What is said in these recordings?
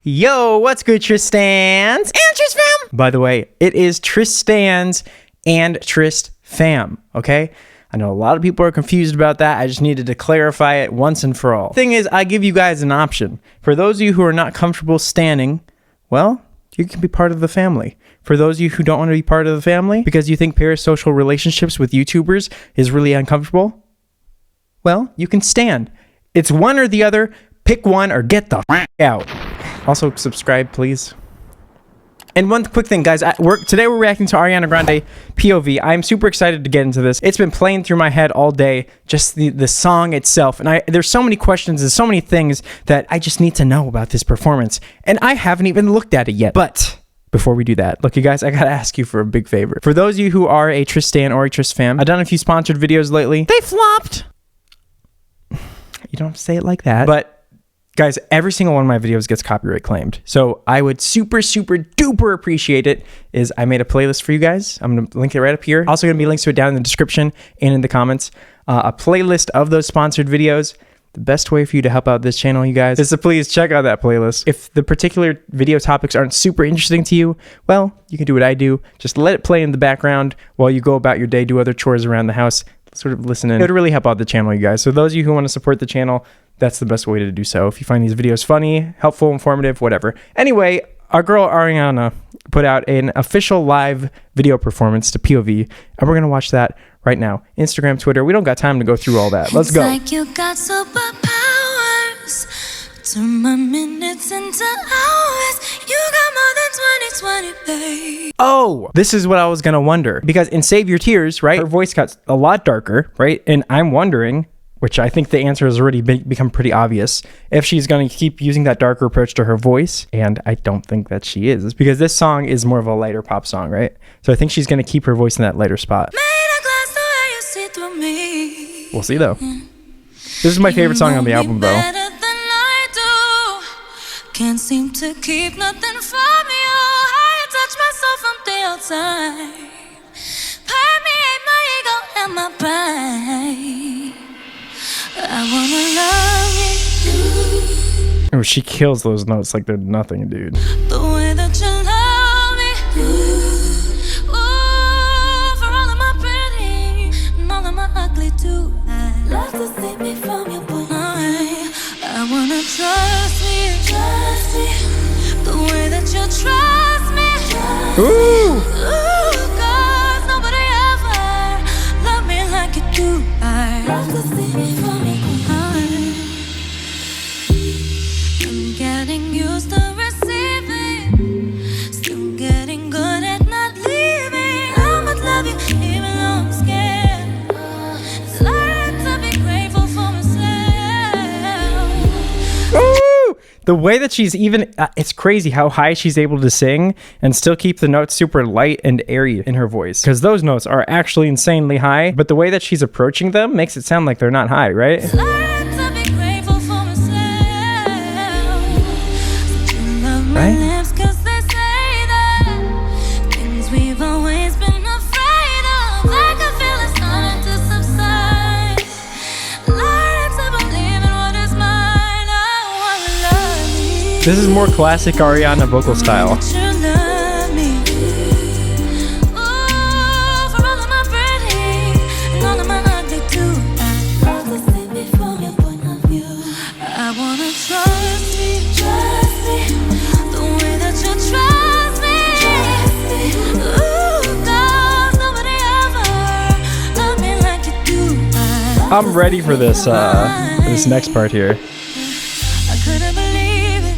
Yo, what's good, Tristans and Trist fam? By the way, it is Tristans and Trist fam, okay? I know a lot of people are confused about that. I just needed to clarify it once and for all. Thing is, I give you guys an option. For those of you who are not comfortable standing, well, you can be part of the family. For those of you who don't want to be part of the family because you think parasocial relationships with YouTubers is really uncomfortable, well, you can stand. It's one or the other. Pick one or get the out. Also, subscribe, please. And one quick thing, guys. Today we're reacting to Ariana Grande POV. I'm super excited to get into this. It's been playing through my head all day, just the song itself. And there's so many questions and so many things that I just need to know about this performance. And I haven't even looked at it yet. But before we do that, look, you guys, I gotta ask you for a big favor. For those of you who are a Tristan or a Trist fam, I've done a few sponsored videos lately. They flopped. You don't have to say it like that. But guys, every single one of my videos gets copyright claimed. So I would super duper appreciate it is I made a playlist for you guys. I'm going to link it right up here. Also going to be links to it down in the description and in the comments. A playlist of those sponsored videos. The best way for you to help out this channel, you guys, is to please check out that playlist. If the particular video topics aren't super interesting to you, well, you can do what I do. Just let it play in the background while you go about your day, do other chores around the house, sort of listen in. It would really help out the channel, you guys. So those of you who want to support the channel, that's the best way to do so. If you find these videos funny, helpful, informative, whatever. Anyway, our girl Ariana put out an official live video performance to POV, and we're gonna watch that right now. Instagram, Twitter, we don't got time to go through all that. Let's go. Like you got superpowers. Turn my minutes into hours. You got more than 20/20, babe. Oh, this is what I was gonna wonder. Because in Save Your Tears, right, her voice got a lot darker, right? And I'm wondering, which I think the answer has already become pretty obvious, if she's going to keep using that darker approach to her voice. And I don't think that she is, because this song is more of a lighter pop song, right? So I think she's going to keep her voice in that lighter spot. We'll see, though. This is my favorite song on the album, though. Can't seem to keep nothing from you. I touch myself from the outside. Permeate my ego and my pride. I wanna love you. Oh, she kills those notes like they're nothing, dude. The way that you love me. Ooh, for all of my pretty and all of my ugly too. I love to see me from your point. I wanna trust me. Trust me. The way that you trust me. Ooh. Ooh, 'cause nobody ever loved me like you do. I love to see me from your point. I'm getting used to receiving, still getting good at not leaving. I would love you even though I'm scared. Learn to be grateful for myself. Ooh! The way that she's even, it's crazy how high she's able to sing and still keep the notes super light and airy in her voice. Because those notes are actually insanely high, but the way that she's approaching them makes it sound like they're not high, right? Learn to be grateful for myself. Right? Lips 'cause they say that things we've always been afraid of, I can feel it starting to subside. Learn to believe in what is mine. I wanna love me. This is more classic Ariana vocal style. That you love me. Ooh, for all of my pretty and all of my ugly too. I love to see me from your point of view. I wanna trust me. Trust me. The way that you trust me. Trust me. Ooh, 'cause nobody ever loved me like you do. I'm ready for this next part here. I couldn't believe it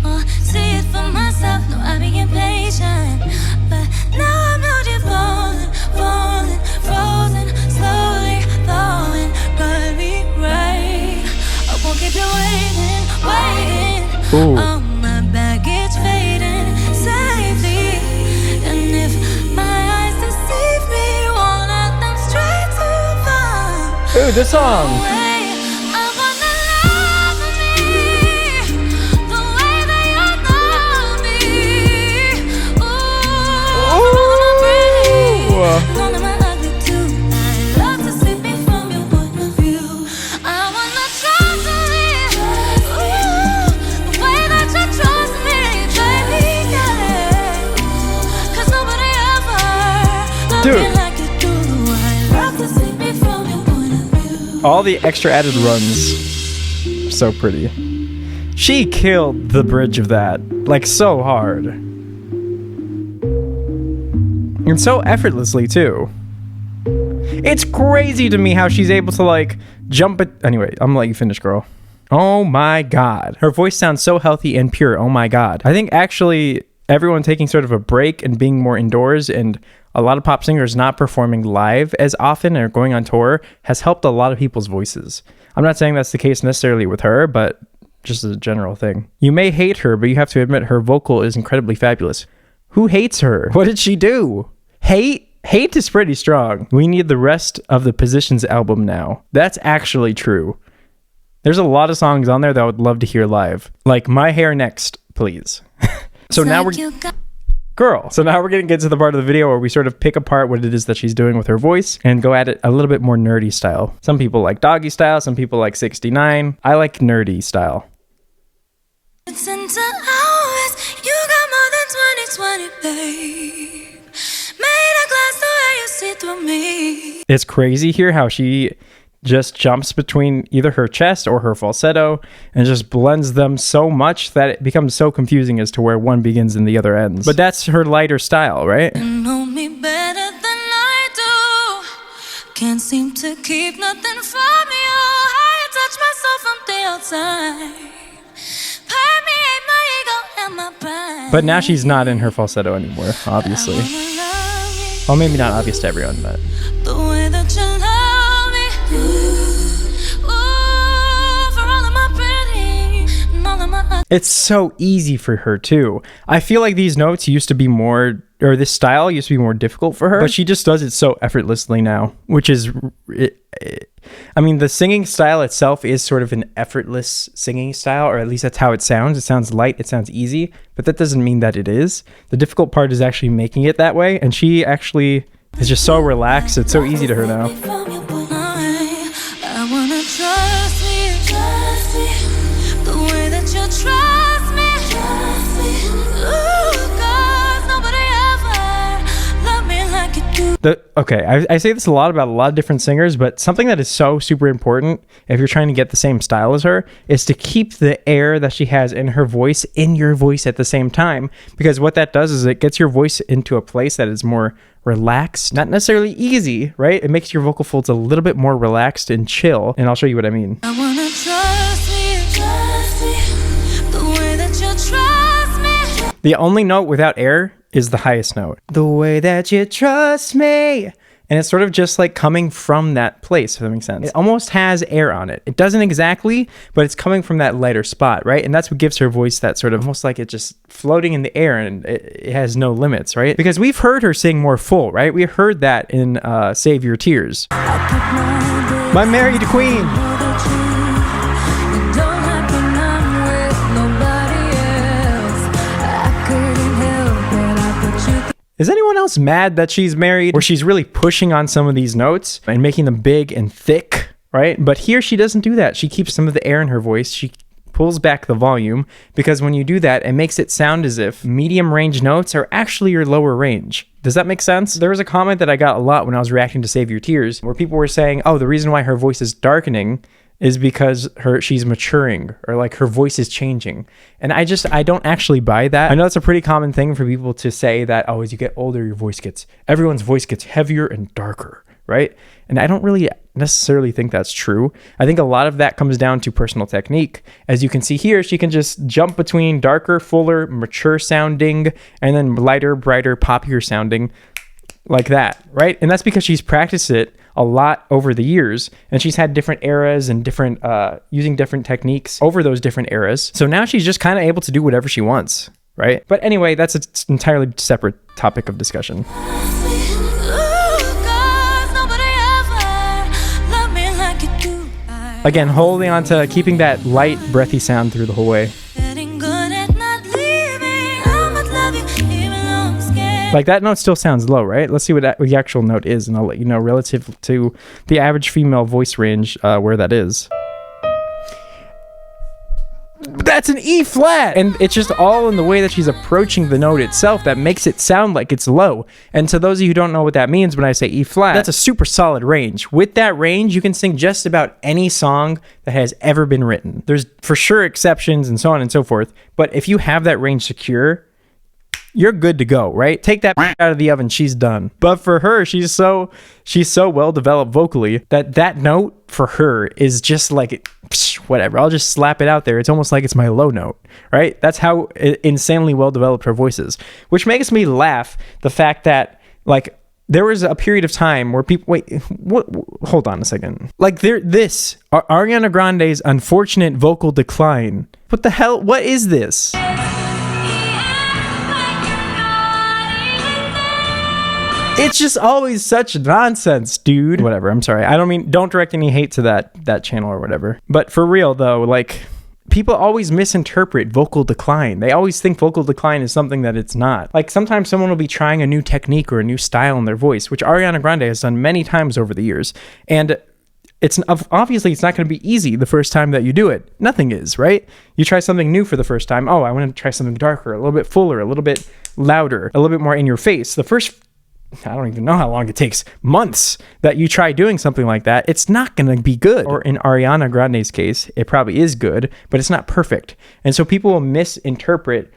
or see it for myself. No, I'm being impatient, but now I'm out here falling, frozen, slowly thawing. Got me right. I won't keep you waiting. Ooh. All my baggage fading safely, and if my eyes deceive me, won't let them stray too far. Ooh, this song. Trust Dude. like you do. I love to see me from your point of view. All the extra added runs. So pretty. She killed the bridge of that. Like, so hard. And so effortlessly, too. It's crazy to me how she's able to, like, jump it. Anyway, I'm gonna let you finish, girl. Oh my God. Her voice sounds so healthy and pure. Oh my God. I think actually everyone taking sort of a break and being more indoors, and a lot of pop singers not performing live as often or going on tour has helped a lot of people's voices. I'm not saying that's the case necessarily with her, but just as a general thing. You may hate her, but you have to admit her vocal is incredibly fabulous. Who hates her? What did she do? Hate? Hate is pretty strong. We need the rest of the Positions album now. That's actually true. There's a lot of songs on there that I would love to hear live. Like My Hair Next, please. So now we're... Girl. So now we're going to get to the part of the video where we sort of pick apart what it is that she's doing with her voice and go at it a little bit more nerdy style. Some people like doggy style. Some people like 69. I like nerdy style. It's into hours. You got more than 20/20, babe. Made a glass the way you see through me. It's crazy here how she just jumps between either her chest or her falsetto and just blends them so much that it becomes so confusing as to where one begins and the other ends. But that's her lighter style, right? You know me better than I do. Can't seem to keep nothing from you. I touch myself from the outside. Permeate my ego and my pride. But now she's not in her falsetto anymore, obviously. I wanna love you Well, maybe not obvious to everyone, but... the way that you love me. Ooh, for all of my pretty and all of my It's so easy for her, too. I feel like these notes used to be more... or this style used to be more difficult for her, but she just does it so effortlessly now, which is... I mean, the singing style itself is sort of an effortless singing style, or at least that's how it sounds. It sounds light, it sounds easy, but that doesn't mean that it is. The difficult part is actually making it that way, and she actually is just so relaxed. It's so easy to her now. I wanna trust me, the way that you trust me. Ooh, 'cause nobody ever loved me like you do. Okay, I say this a lot about a lot of different singers, but something that is so super important if you're trying to get the same style as her is to keep the air that she has in her voice in your voice at the same time, because what that does is it gets your voice into a place that is more relaxed, not necessarily easy, right? It makes your vocal folds a little bit more relaxed and chill, and I'll show you what I mean. I wanna trust me, the way that you trust me. The only note without air is the highest note. The way that you trust me. And it's sort of just like coming from that place, if that makes sense. It almost has air on it. It doesn't exactly, but it's coming from that lighter spot, right? And that's what gives her voice that sort of almost like it's just floating in the air, and it has no limits, right? Because we've heard her sing more full, right? We heard that in Save Your Tears. My Married Queen. Is anyone else mad that she's married, or she's really pushing on some of these notes and making them big and thick, right? But here she doesn't do that. She keeps some of the air in her voice. She pulls back the volume, because when you do that, it makes it sound as if medium range notes are actually your lower range. Does that make sense? There was a comment that I got a lot when I was reacting to Save Your Tears, where people were saying, oh, the reason why her voice is darkening is because she's maturing, or like her voice is changing. And I don't actually buy that. I know it's a pretty common thing for people to say that, oh, as you get older, everyone's voice gets heavier and darker, right? And I don't really necessarily think that's true. I think a lot of that comes down to personal technique. As you can see here, she can just jump between darker, fuller, mature sounding, and then lighter, brighter, poppier sounding, like that, right? And that's because she's practiced it a lot over the years, and she's had different eras and different using different techniques over those different eras. So now she's just kind of able to do whatever she wants, right? But anyway, that's an entirely separate topic of discussion. Again, holding on to keeping that light, breathy sound through the whole way. Like, that note still sounds low, right? Let's see what the actual note is, and I'll let you know relative to the average female voice range where that is. that's an E flat. And it's just all in the way that she's approaching the note itself that makes it sound like it's low. And to those of you who don't know what that means when I say E flat, that's a super solid range. With that range, you can sing just about any song that has ever been written. There's for sure exceptions and so on and so forth. But if you have that range secure, you're good to go, right? Take that out of the oven, she's done. But for her, she's so well developed vocally that note for her is just like, whatever, I'll just slap it out there. It's almost like it's my low note, right? That's how insanely well developed her voice is, which makes me laugh the fact that like there was a period of time where people hold on a second. Like Ariana Grande's unfortunate vocal decline. What the hell? What is this? It's just always such nonsense, dude. Whatever, I'm sorry. Don't direct any hate to that channel or whatever. But for real though, like people always misinterpret vocal decline. They always think vocal decline is something that it's not. Like sometimes someone will be trying a new technique or a new style in their voice, which Ariana Grande has done many times over the years. And it's obviously it's not going to be easy the first time that you do it. Nothing is, right? You try something new for the first time. Oh, I want to try something darker, a little bit fuller, a little bit louder, a little bit more in your face. I don't even know how long it takes, months that you try doing something like that. It's not going to be good. Or in Ariana Grande's case, it probably is good, but it's not perfect. And so people will misinterpret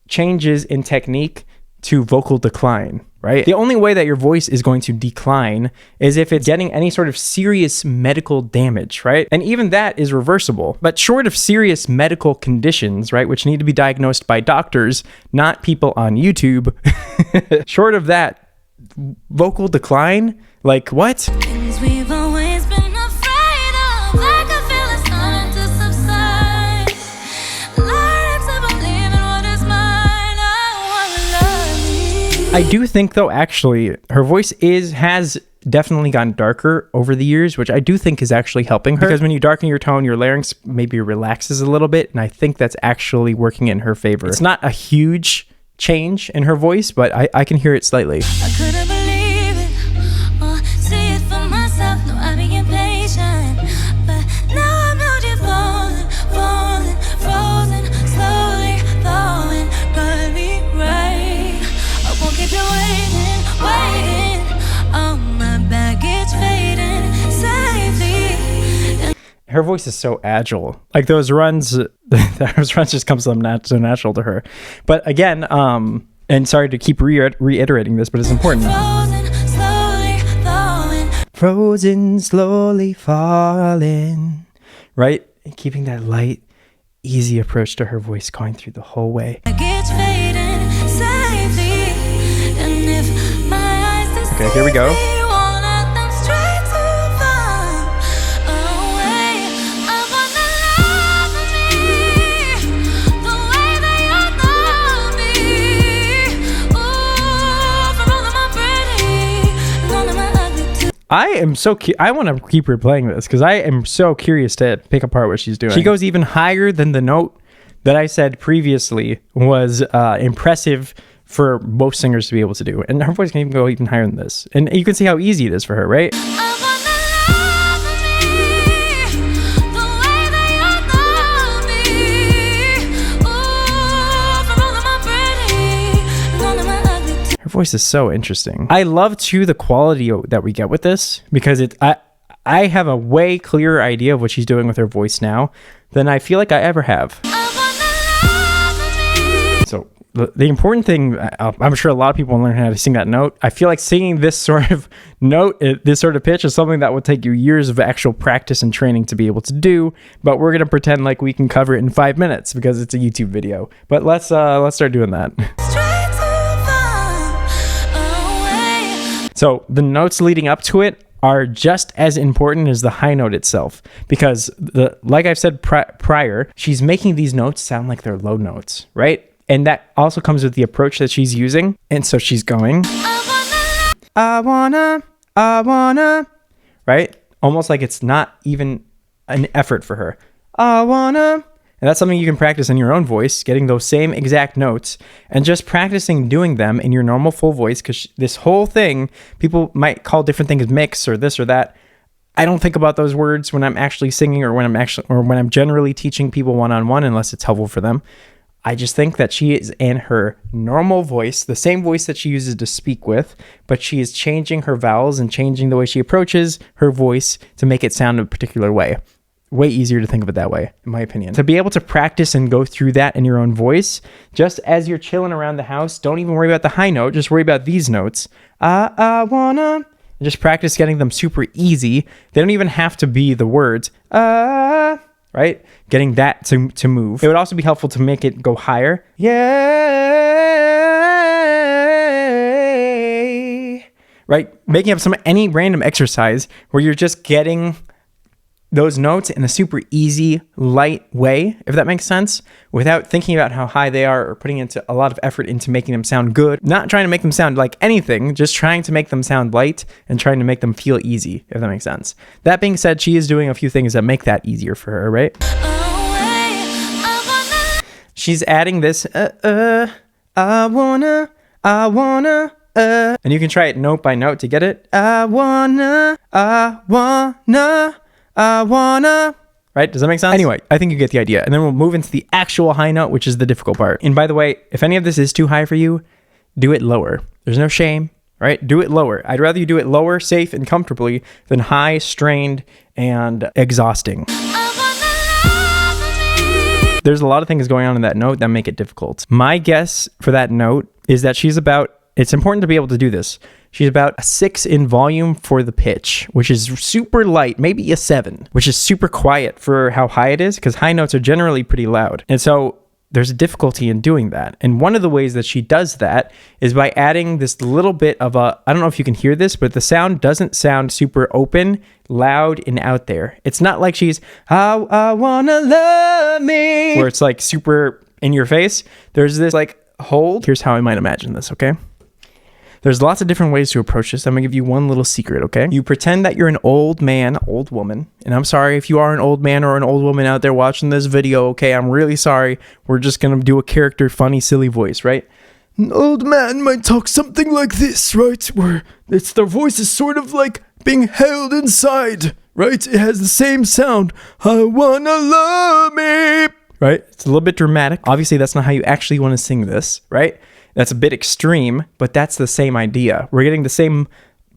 changes in technique to vocal decline, right? The only way that your voice is going to decline is if it's getting any sort of serious medical damage, right? And even that is reversible. But short of serious medical conditions, right, which need to be diagnosed by doctors, not people on YouTube, short of that, vocal decline, like what? Things we've always been afraid of, like I feel it's starting to subside. Learning to believe in what is mine. I wanna love you. I do think though, actually, her voice has definitely gotten darker over the years, which I do think is actually helping her. Because when you darken your tone, your larynx maybe relaxes a little bit, and I think that's actually working in her favor. It's not a huge change in her voice, but I can hear it slightly. I couldn't believe it or see it for myself. No, I be impatient, but now I'm out here falling, frozen, slowly thawing. Got me right. I won't keep you waiting. Oh, my baggage fading safely. Her voice is so agile. Like those runs just come so natural to her. But again, and sorry to keep reiterating this, but it's important. Frozen, slowly falling. Right? And keeping that light, easy approach to her voice going through the whole way. Okay, here we go. I am so I want to keep replaying this because I am so curious to pick apart what she's doing. She goes even higher than the note that I said previously was impressive for most singers to be able to do. And her voice can even go even higher than this. And you can see how easy it is for her, right? Her voice is so interesting. I love too the quality that we get with this because I have a way clearer idea of what she's doing with her voice now than I feel like I ever have. So the important thing, I'm sure a lot of people learn how to sing that note. I feel like singing this sort of note, this sort of pitch is something that would take you years of actual practice and training to be able to do, but we're going to pretend like we can cover it in 5 minutes because it's a YouTube video. But let's start doing that. So the notes leading up to it are just as important as the high note itself because like I've said prior, she's making these notes sound like they're low notes, right? And that also comes with the approach that she's using. And so she's going, I wanna, right? Almost like it's not even an effort for her. I wanna. And that's something you can practice in your own voice, getting those same exact notes and just practicing doing them in your normal full voice. Because this whole thing, people might call different things mix or this or that. I don't think about those words when I'm actually singing or when I'm generally teaching people one-on-one, unless it's helpful for them. I just think that she is in her normal voice, the same voice that she uses to speak with, but she is changing her vowels and changing the way she approaches her voice to make it sound a particular way. Way easier to think of it that way, in my opinion. To be able to practice and go through that in your own voice, just as you're chilling around the house, don't even worry about the high note, just worry about these notes. I wanna... And just practice getting them super easy. They don't even have to be the words, right? Getting that to move. It would also be helpful to make it go higher. Yay! Right? Making up any random exercise where you're just getting those notes in a super easy, light way, if that makes sense, without thinking about how high they are or putting into a lot of effort into making them sound good. Not trying to make them sound like anything, just trying to make them sound light and trying to make them feel easy, if that makes sense. That being said, she is doing a few things that make that easier for her, right? She's adding this, I wanna, and you can try it note by note to get it. I wanna, right? Does that make sense? Anyway, I think you get the idea. And then we'll move into the actual high note, which is the difficult part. And by the way, if any of this is too high for you, do it lower. There's no shame, right? Do it lower. I'd rather you do it lower, safe, and comfortably than high, strained, and exhausting. There's a lot of things going on in that note that make it difficult. My guess for that note is that it's important to be able to do this. She's about a 6 in volume for the pitch, which is super light, maybe a 7, which is super quiet for how high it is, because high notes are generally pretty loud. And so there's a difficulty in doing that. And one of the ways that she does that is by adding this little bit of I don't know if you can hear this, but the sound doesn't sound super open, loud, and out there. It's not like she's, I wanna love me, where it's like super in your face. There's this like hold. Here's how I might imagine this, okay? There's lots of different ways to approach this. I'm gonna give you one little secret, okay? You pretend that you're an old man, old woman, and I'm sorry if you are an old man or an old woman out there watching this video, okay? I'm really sorry. We're just gonna do a character, funny, silly voice, right? An old man might talk something like this, right? Where their voice is sort of like being held inside, right? It has the same sound. I wanna love me, right? It's a little bit dramatic. Obviously, that's not how you actually want to sing this, right? That's a bit extreme, but that's the same idea. We're getting the same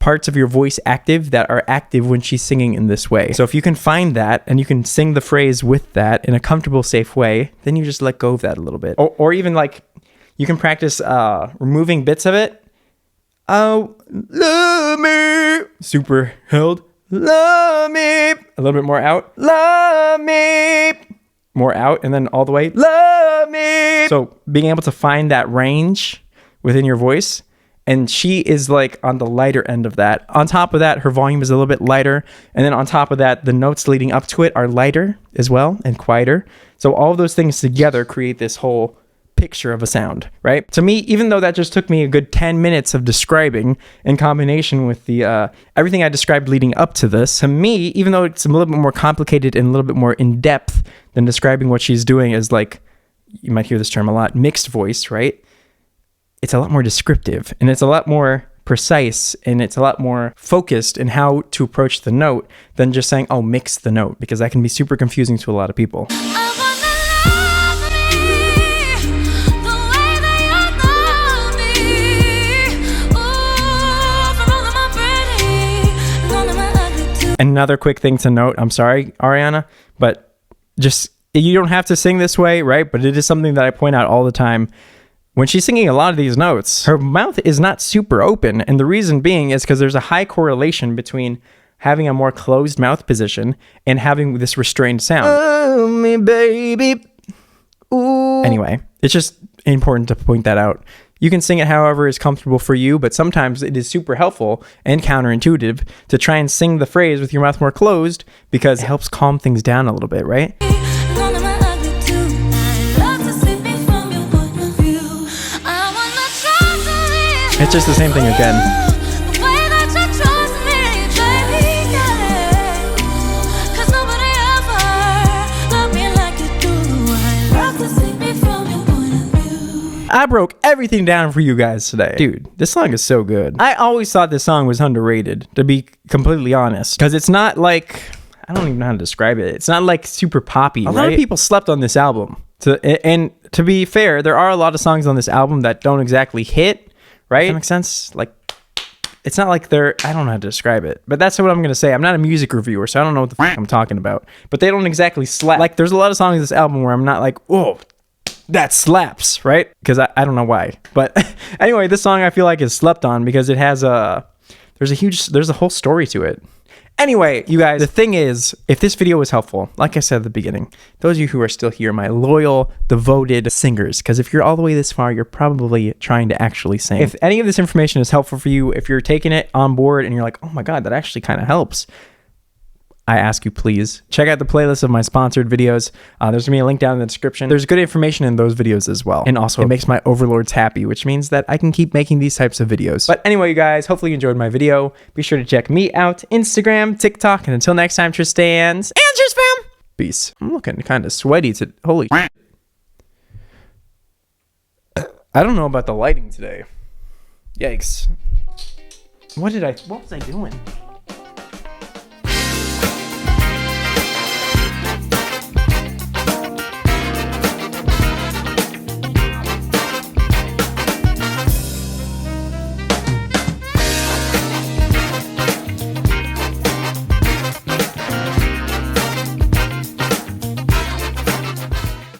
parts of your voice active that are active when she's singing in this way. So if you can find that and you can sing the phrase with that in a comfortable, safe way, then you just let go of that a little bit. Or even like you can practice removing bits of it. Oh, love me. Super held. Love me. A little bit more out. Love me. More out, and then all the way, love me. So being able to find that range within your voice, and she is like on the lighter end of that. On top of that, her volume is a little bit lighter, and then on top of that, the notes leading up to it are lighter as well and quieter. So all of those things together create this whole picture of a sound, right? To me, even though that just took me a good 10 minutes of describing in combination with the everything I described leading up to this, to me, even though it's a little bit more complicated and a little bit more in depth than describing what she's doing as, like, you might hear this term a lot, mixed voice, right? It's a lot more descriptive and it's a lot more precise and it's a lot more focused in how to approach the note than just saying, oh, mix the note, because that can be super confusing to a lot of people. Another quick thing to note, I'm sorry, Ariana, but just, you don't have to sing this way, right? But it is something that I point out all the time. When she's singing a lot of these notes, her mouth is not super open. And the reason being is because there's a high correlation between having a more closed mouth position and having this restrained sound. Oh, me baby. Ooh. Anyway, it's just important to point that out. You can sing it however is comfortable for you, but sometimes it is super helpful and counterintuitive to try and sing the phrase with your mouth more closed, because it helps calm things down a little bit, right? It's just the same thing again. I broke everything down for you guys today. Dude, this song is so good. I always thought this song was underrated, to be completely honest. Because it's not like, I don't even know how to describe it. It's not like super poppy, right? A lot of people slept on this album. And to be fair, there are a lot of songs on this album that don't exactly hit, right? Does that make sense? Like, it's not like they're, I don't know how to describe it, but that's what I'm going to say. I'm not a music reviewer, so I don't know what the fuck I'm talking about. But they don't exactly slap. Like, there's a lot of songs in this album where I'm not like, oh, that slaps, right? Because I don't know why. But anyway, this song I feel like is slept on because it has there's a whole story to it. Anyway, you guys, the thing is, if this video was helpful, like I said at the beginning, those of you who are still here, my loyal, devoted singers, because if you're all the way this far, you're probably trying to actually sing. If any of this information is helpful for you, if you're taking it on board and you're like, oh my God, that actually kind of helps, I ask you, please check out the playlist of my sponsored videos. There's gonna be a link down in the description. There's good information in those videos as well. And also, it makes my overlords happy, which means that I can keep making these types of videos. But anyway, you guys, hopefully you enjoyed my video. Be sure to check me out, Instagram, TikTok, and until next time, Tristan's Answers Fam. Peace. I'm looking kind of sweaty to, holy I don't know about the lighting today. Yikes. What was I doing?